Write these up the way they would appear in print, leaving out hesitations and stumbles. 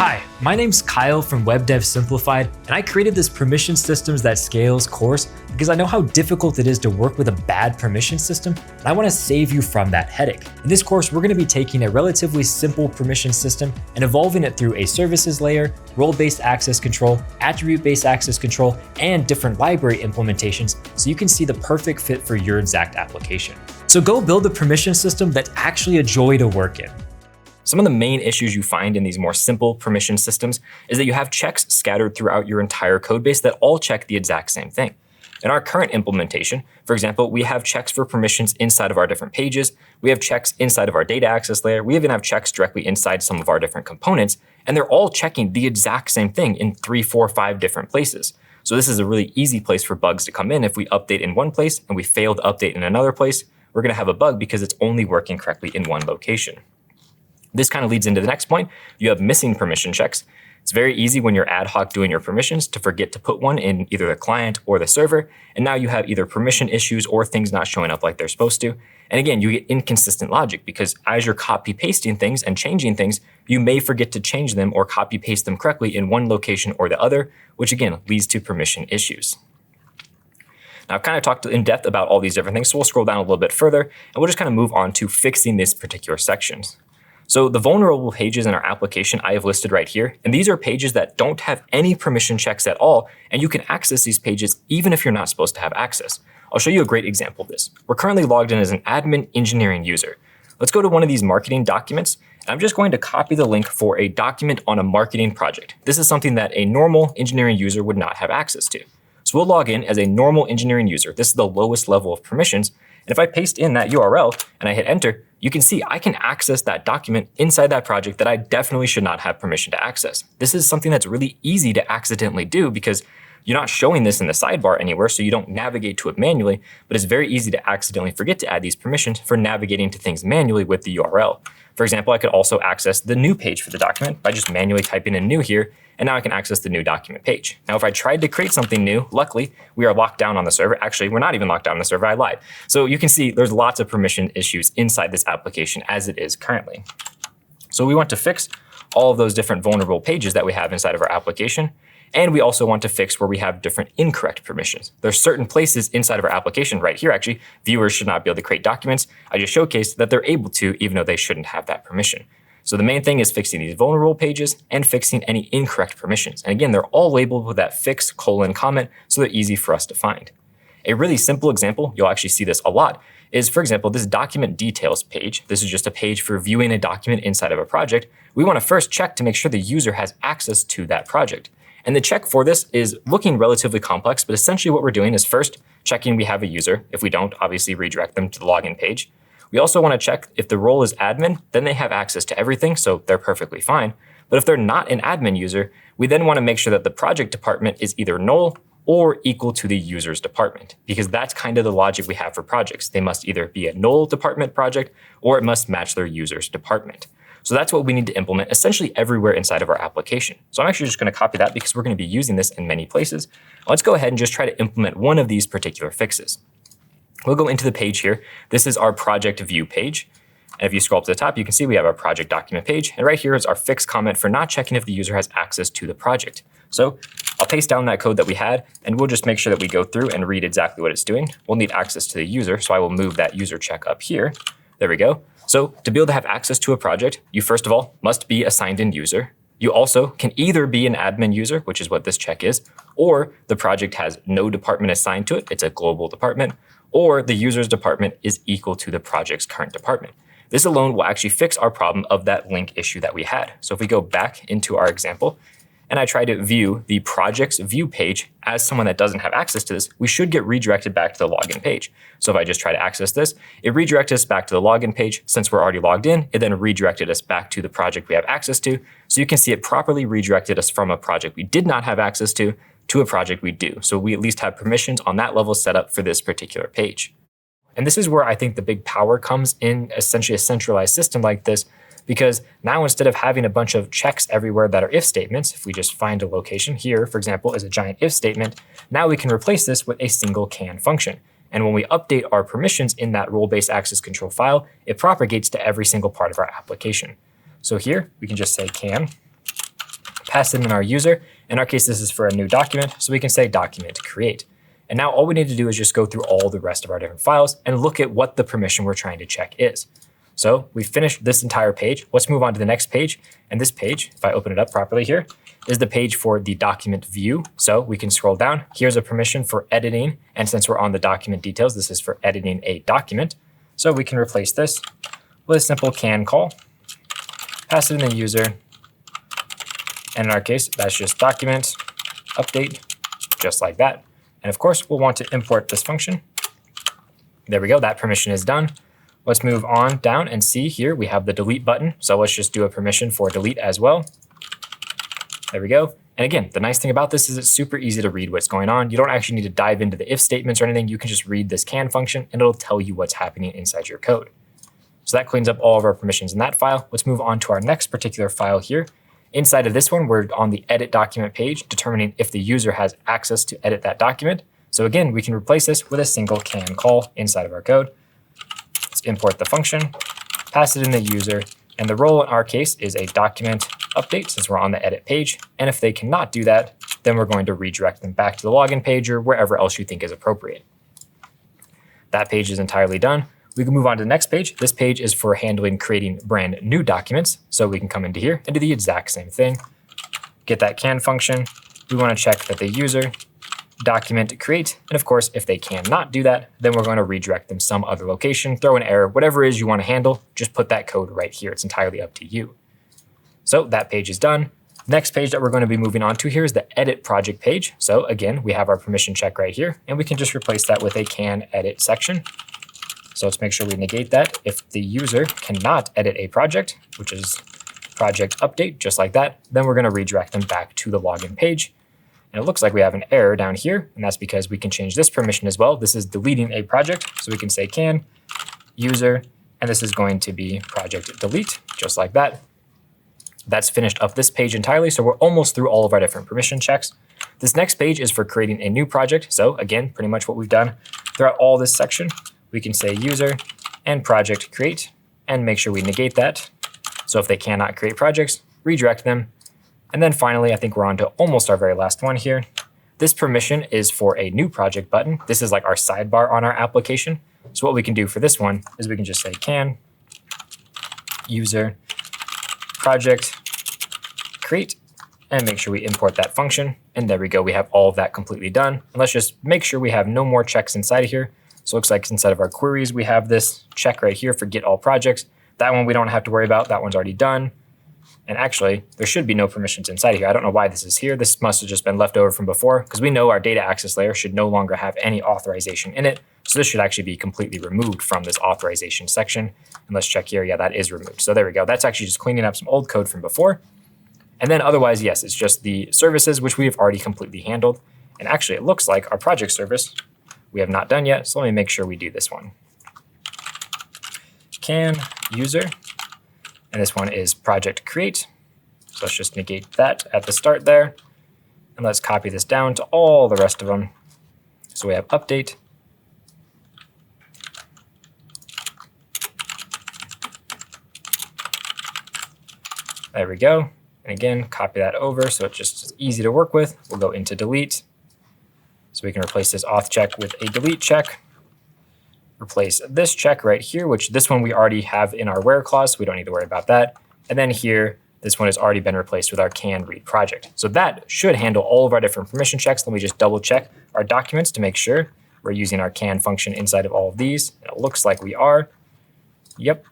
Hi, my name's Kyle from Web Dev Simplified, and I created this permission systems that scales course because I know how difficult it is to work with a bad permission system, and I want to save you from that headache. In this course, we're going to be taking a relatively simple permission system and evolving it through a services layer, role-based access control, attribute-based access control, and different library implementations so you can see the perfect fit for your exact application. So go build a permission system that's actually a joy to work in. Some of the main issues you find in these more simple permission systems is that you have checks scattered throughout your entire code base that all check the exact same thing. In our current implementation, for example, we have checks for permissions inside of our different pages. We have checks inside of our data access layer. We even have checks directly inside some of our different components, and they're all checking the exact same thing in 3, 4, 5 different places. So this is a really easy place for bugs to come in. If we update in one place and we fail to update in another place, we're going to have a bug because it's only working correctly in one location. This kind of leads into the next point. You have missing permission checks. It's very easy when you're ad hoc doing your permissions to forget to put one in either the client or the server. And now you have either permission issues or things not showing up like they're supposed to. And again, you get inconsistent logic because as you're copy pasting things and changing things, you may forget to change them or copy paste them correctly in one location or the other, which again leads to permission issues. Now I've kind of talked in depth about all these different things, so we'll scroll down a little bit further and we'll just kind of move on to fixing these particular sections. So the vulnerable pages in our application I have listed right here, and these are pages that don't have any permission checks at all, and you can access these pages even if you're not supposed to have access. I'll show you a great example of this. We're currently logged in as an admin engineering user. Let's go to one of these marketing documents, and I'm just going to copy the link for a document on a marketing project. This is something that a normal engineering user would not have access to. So we'll log in as a normal engineering user. This is the lowest level of permissions. And if I paste in that URL and I hit enter, you can see I can access that document inside that project that I definitely should not have permission to access. This is something that's really easy to accidentally do because you're not showing this in the sidebar anywhere, so you don't navigate to it manually, but it's very easy to accidentally forget to add these permissions for navigating to things manually with the URL. For example, I could also access the new page for the document by just manually typing in new here, and now I can access the new document page. Now, if I tried to create something new, luckily, we are locked down on the server. Actually, we're not even locked down on the server, I lied. So you can see there's lots of permission issues inside this application as it is currently. So we want to fix all of those different vulnerable pages that we have inside of our application. And we also want to fix where we have different incorrect permissions. There's certain places inside of our application right here, actually, viewers should not be able to create documents. I just showcased that they're able to, even though they shouldn't have that permission. So the main thing is fixing these vulnerable pages and fixing any incorrect permissions. And again, they're all labeled with that fix : comment, so they're easy for us to find. A really simple example, you'll actually see this a lot, is, for example, this document details page. This is just a page for viewing a document inside of a project. We want to first check to make sure the user has access to that project. And the check for this is looking relatively complex, but essentially what we're doing is first checking we have a user. If we don't, obviously redirect them to the login page. We also want to check if the role is admin, then they have access to everything, so they're perfectly fine. But if they're not an admin user, we then want to make sure that the project department is either null or equal to the user's department, because that's kind of the logic we have for projects. They must either be a null department project or it must match their user's department. So that's what we need to implement essentially everywhere inside of our application. So I'm actually just going to copy that because we're going to be using this in many places. Let's go ahead and just try to implement one of these particular fixes. We'll go into the page here. This is our project view page. And if you scroll up to the top, you can see we have our project document page. And right here is our fix comment for not checking if the user has access to the project. So I'll paste down that code that we had, and we'll just make sure that we go through and read exactly what it's doing. We'll need access to the user, so I will move that user check up here. There we go. So to be able to have access to a project, you first of all must be a signed in user. You also can either be an admin user, which is what this check is, or the project has no department assigned to it. It's a global department, or the user's department is equal to the project's current department. This alone will actually fix our problem of that link issue that we had. So if we go back into our example, and I try to view the project's view page as someone that doesn't have access to this, we should get redirected back to the login page. So if I just try to access this, it redirected us back to the login page. Since we're already logged in, it then redirected us back to the project we have access to. So you can see it properly redirected us from a project we did not have access to a project we do. So we at least have permissions on that level set up for this particular page. And this is where I think the big power comes in essentially a centralized system like this, because now instead of having a bunch of checks everywhere that are if statements, if we just find a location here, for example, is a giant if statement, now we can replace this with a single can function. And when we update our permissions in that role-based access control file, it propagates to every single part of our application. So here we can just say can pass in our user. In our case, this is for a new document, so we can say document create. And now all we need to do is just go through all the rest of our different files and look at what the permission we're trying to check is. So we finished this entire page. Let's move on to the next page. And this page, if I open it up properly here, is the page for the document view. So we can scroll down. Here's a permission for editing. And since we're on the document details, this is for editing a document. So we can replace this with a simple can call, pass it in the user. And in our case, that's just document update, just like that. And of course, we'll want to import this function. There we go. That permission is done. Let's move on down and see here we have the delete button. So let's just do a permission for delete as well. There we go. And again, the nice thing about this is it's super easy to read what's going on. You don't actually need to dive into the if statements or anything. You can just read this can function and it'll tell you what's happening inside your code. So that cleans up all of our permissions in that file. Let's move on to our next particular file here. Inside of this one, we're on the edit document page, determining if the user has access to edit that document. So again, we can replace this with a single can call inside of our code. Let's import the function, pass it in the user, and the role in our case is a document update since we're on the edit page. And if they cannot do that, then we're going to redirect them back to the login page or wherever else you think is appropriate. That page is entirely done. We can move on to the next page. This page is for handling creating brand new documents. So we can come into here and do the exact same thing. Get that can function. We want to check that the user document create. And of course, if they cannot do that, then we're going to redirect them some other location, throw an error, whatever it is you want to handle, just put that code right here. It's entirely up to you. So that page is done. Next page that we're going to be moving on to here is the edit project page. So again, we have our permission check right here, and we can just replace that with a can edit section. So let's make sure we negate that. If the user cannot edit a project, which is project update, just like that, then we're going to redirect them back to the login page. And it looks like we have an error down here, and that's because we can change this permission as well. This is deleting a project, so we can say can user, and this is going to be project delete, just like that. That's finished up this page entirely, so we're almost through all of our different permission checks. This next page is for creating a new project. So again, pretty much what we've done throughout all this section. We can say user and project create and make sure we negate that. So if they cannot create projects, redirect them. And then finally, I think we're on to almost our very last one here. This permission is for a new project button. This is like our sidebar on our application. So what we can do for this one is we can just say can user project create and make sure we import that function. And there we go. We have all of that completely done. And let's just make sure we have no more checks inside of here. So it looks like inside of our queries, we have this check right here for get all projects. That one we don't have to worry about. That one's already done. And actually, there should be no permissions inside of here. I don't know why this is here. This must have just been left over from before because we know our data access layer should no longer have any authorization in it. So this should actually be completely removed from this authorization section. And let's check here. Yeah, that is removed. So there we go. That's actually just cleaning up some old code from before. And then otherwise, yes, it's just the services, which we have already completely handled. And actually, it looks like our project service we have not done yet. So let me make sure we do this one. Can user. And this one is project create. So let's just negate that at the start there. And let's copy this down to all the rest of them. So we have update. There we go. And again, copy that over so it's just easy to work with. We'll go into delete. So we can replace this auth check with a delete check. Replace this check right here, which this one we already have in our where clause, so we don't need to worry about that. And then here, this one has already been replaced with our can read project. So that should handle all of our different permission checks. Let me just double check our documents to make sure we're using our can function inside of all of these. And it looks like we are. Yep.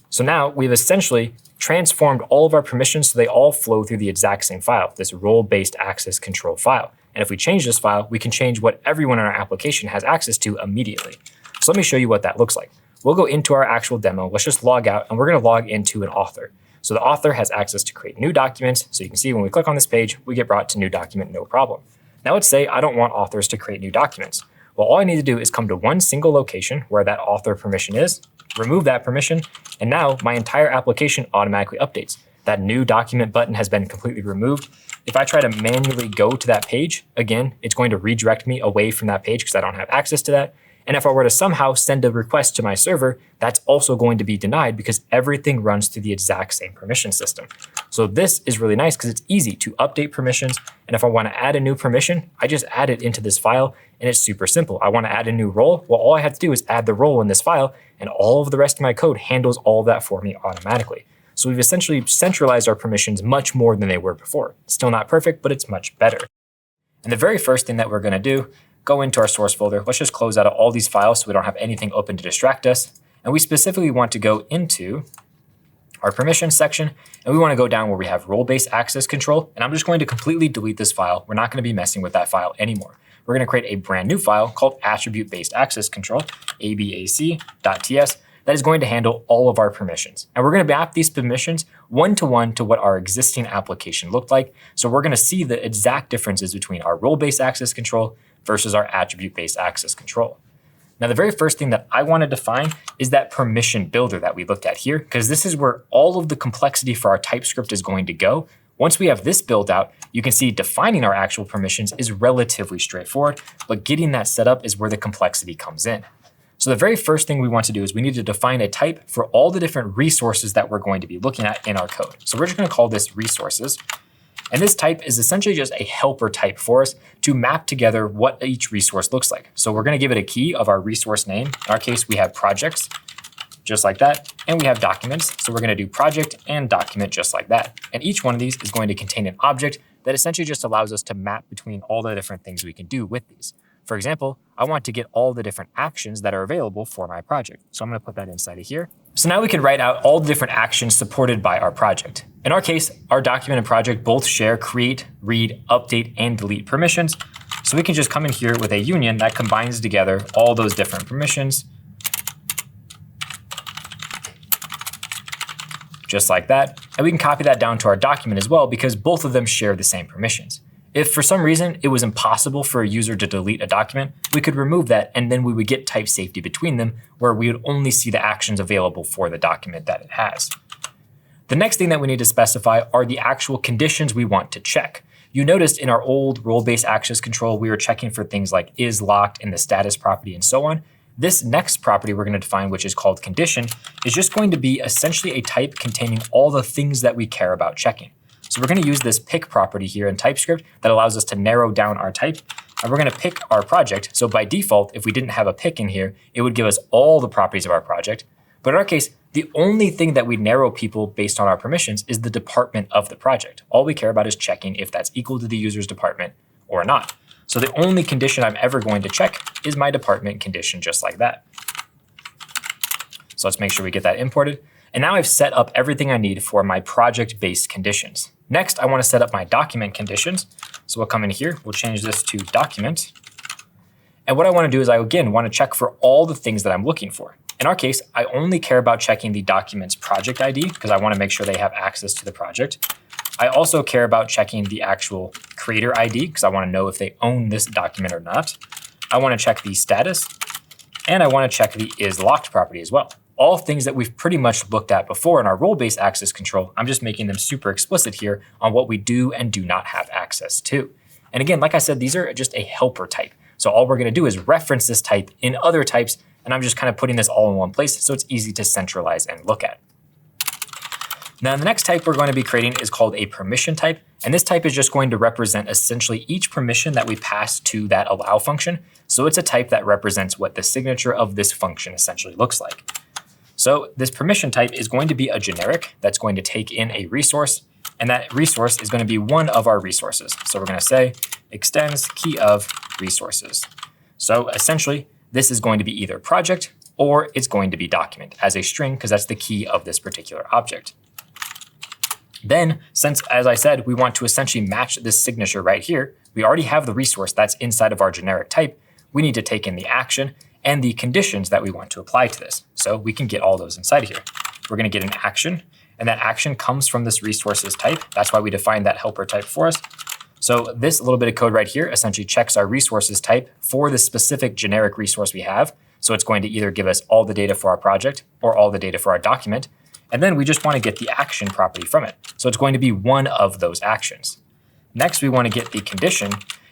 So now we've essentially transformed all of our permissions so they all flow through the exact same file, this role-based access control file. And if we change this file, we can change what everyone in our application has access to immediately. So let me show you what that looks like. We'll go into our actual demo. Let's just log out, and we're going to log into an author. So the author has access to create new documents. So you can see when we click on this page, we get brought to new document, no problem. Now let's say I don't want authors to create new documents. Well, all I need to do is come to one single location where that author permission is, remove that permission, and now my entire application automatically updates. That new document button has been completely removed. If I try to manually go to that page, again, it's going to redirect me away from that page because I don't have access to that. And if I were to somehow send a request to my server, that's also going to be denied because everything runs through the exact same permission system. So this is really nice because it's easy to update permissions. And if I want to add a new permission, I just add it into this file and it's super simple. I want to add a new role. Well, all I have to do is add the role in this file and all of the rest of my code handles all of that for me automatically. So we've essentially centralized our permissions much more than they were before. Still not perfect, but it's much better. And the very first thing that we're going to do, go into our source folder. Let's just close out of all these files so we don't have anything open to distract us. And we specifically want to go into our permissions section, and we want to go down where we have role-based access control. And I'm just going to completely delete this file. We're not going to be messing with that file anymore. We're going to create a brand new file called attribute-based access control, abac.ts, that is going to handle all of our permissions. And we're going to map these permissions one-to-one to what our existing application looked like. So we're going to see the exact differences between our role-based access control versus our attribute-based access control. Now, the very first thing that I want to define is that permission builder that we looked at here, because this is where all of the complexity for our TypeScript is going to go. Once we have this built out, you can see defining our actual permissions is relatively straightforward, but getting that set up is where the complexity comes in. So the very first thing we want to do is we need to define a type for all the different resources that we're going to be looking at in our code. So we're just going to call this resources. And this type is essentially just a helper type for us to map together what each resource looks like. So we're going to give it a key of our resource name. In our case, we have projects, just like that. And we have documents. So we're going to do project and document just like that. And each one of these is going to contain an object that essentially just allows us to map between all the different things we can do with these. For example, I want to get all the different actions that are available for my project. So I'm going to put that inside of here. So now we can write out all the different actions supported by our project. In our case, our document and project both share create, read, update, and delete permissions. So we can just come in here with a union that combines together all those different permissions. Just like that. And we can copy that down to our document as well because both of them share the same permissions. If for some reason it was impossible for a user to delete a document, we could remove that and then we would get type safety between them where we would only see the actions available for the document that it has. The next thing that we need to specify are the actual conditions we want to check. You noticed in our old role-based access control, we were checking for things like is locked and the status property and so on. This next property we're going to define, which is called condition, is just going to be essentially a type containing all the things that we care about checking. So we're going to use this pick property here in TypeScript that allows us to narrow down our type. And we're going to pick our project. So by default, if we didn't have a pick in here, it would give us all the properties of our project. But in our case, the only thing that we narrow people based on our permissions is the department of the project. All we care about is checking if that's equal to the user's department or not. So the only condition I'm ever going to check is my department condition, just like that. So let's make sure we get that imported. And now I've set up everything I need for my project-based conditions. Next, I want to set up my document conditions. So we'll come in here, we'll change this to document. And what I want to do is I, again, want to check for all the things that I'm looking for. In our case, I only care about checking the document's project ID because I want to make sure they have access to the project. I also care about checking the actual creator ID because I want to know if they own this document or not. I want to check the status, and I want to check the is locked property as well. All things that we've pretty much looked at before in our role-based access control. I'm just making them super explicit here on what we do and do not have access to. And again, like I said, these are just a helper type. So all we're going to do is reference this type in other types, and I'm just kind of putting this all in one place so it's easy to centralize and look at. Now, the next type we're going to be creating is called a permission type. And this type is just going to represent essentially each permission that we pass to that allow function. So it's a type that represents what the signature of this function essentially looks like. So this permission type is going to be a generic that's going to take in a resource, and that resource is going to be one of our resources. So we're going to say extends key of resources. So essentially, this is going to be either project or it's going to be document as a string because that's the key of this particular object. Then, since, as I said, we want to essentially match this signature right here, we already have the resource that's inside of our generic type. We need to take in the action and the conditions that we want to apply to this. So we can get all those inside of here. We're going to get an action, and that action comes from this resources type. That's why we defined that helper type for us. So this little bit of code right here essentially checks our resources type for the specific generic resource we have. So it's going to either give us all the data for our project or all the data for our document. And then we just want to get the action property from it. So it's going to be one of those actions. Next, we want to get the condition.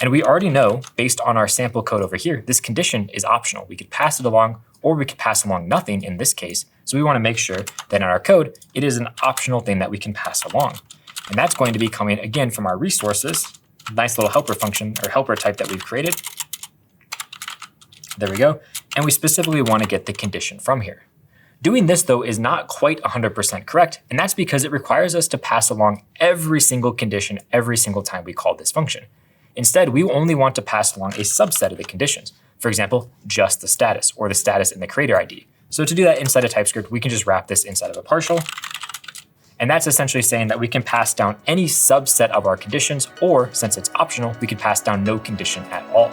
And we already know, based on our sample code over here, this condition is optional. We could pass it along, or we could pass along nothing in this case. So we want to make sure that in our code, it is an optional thing that we can pass along. And that's going to be coming again from our resources, nice little helper function or helper type that we've created. There we go. And we specifically want to get the condition from here. Doing this, though, is not quite 100% correct, and that's because it requires us to pass along every single condition every single time we call this function. Instead, we only want to pass along a subset of the conditions. For example, just the status or the status in the creator ID. So to do that inside of TypeScript, we can just wrap this inside of a partial. And that's essentially saying that we can pass down any subset of our conditions, or since it's optional, we could pass down no condition at all.